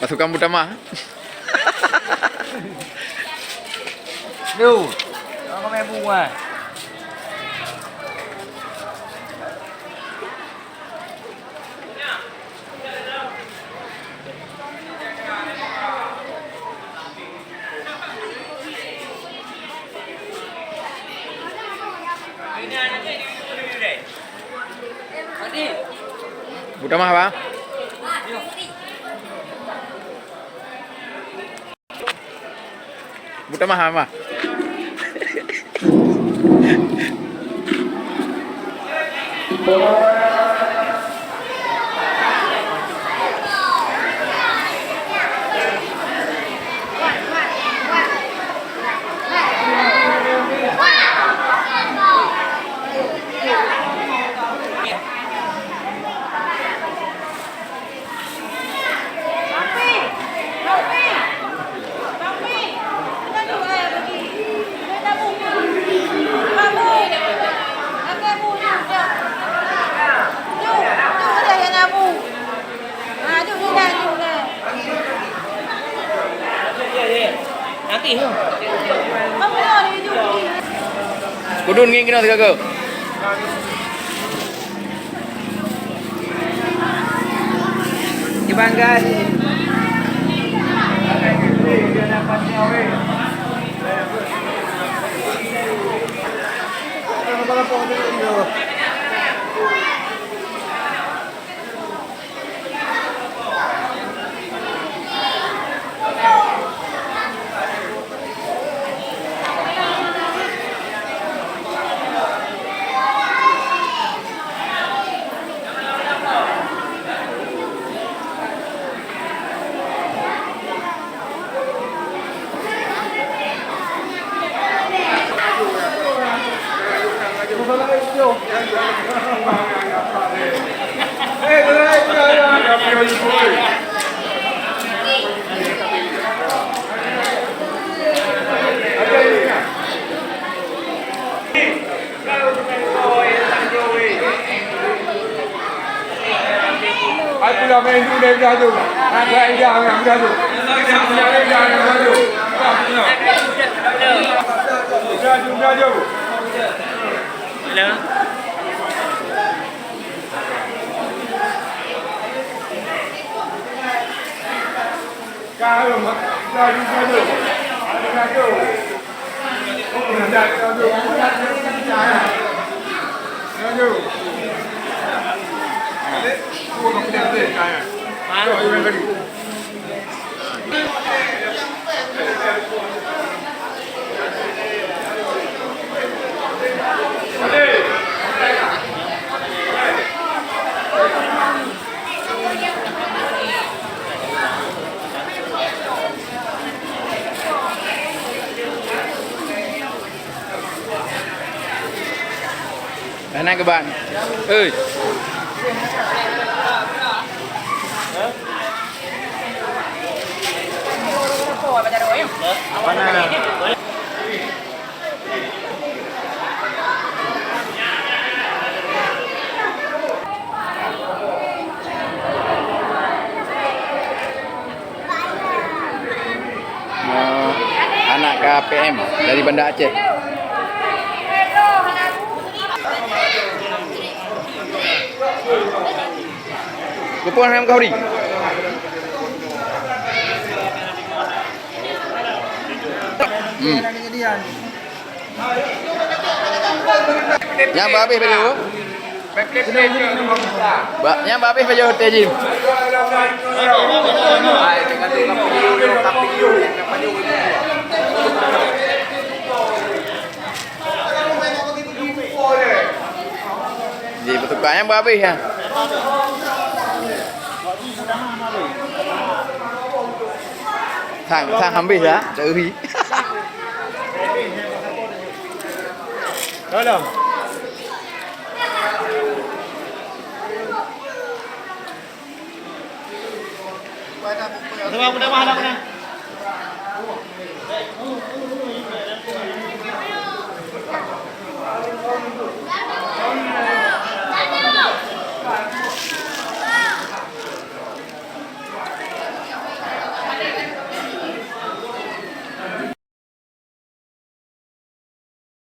pasukan utama. Duh, jangan main bunga. Utama apa? Utama apa? Nanti tu. Kudun ngin kena tiga ke? Dibanggas. Aku dah main dulu dari dah tu. Aku dah ambil dah tu. Dah tu. Hello. Kalau dah tu. Dah tu. Oh, dah tu. Dah tu. Aku nak pergi ambil kaya. Jom, jom kali. Enak ke bạn? Ơi. Anak KPM dari Banda Aceh. Kupon ayam kauri. Yang babih baju. Yang babih baju tejim. Jadi petukannya babih ya. Thằng habis ya, dari. Dalam. Mudah-mudahan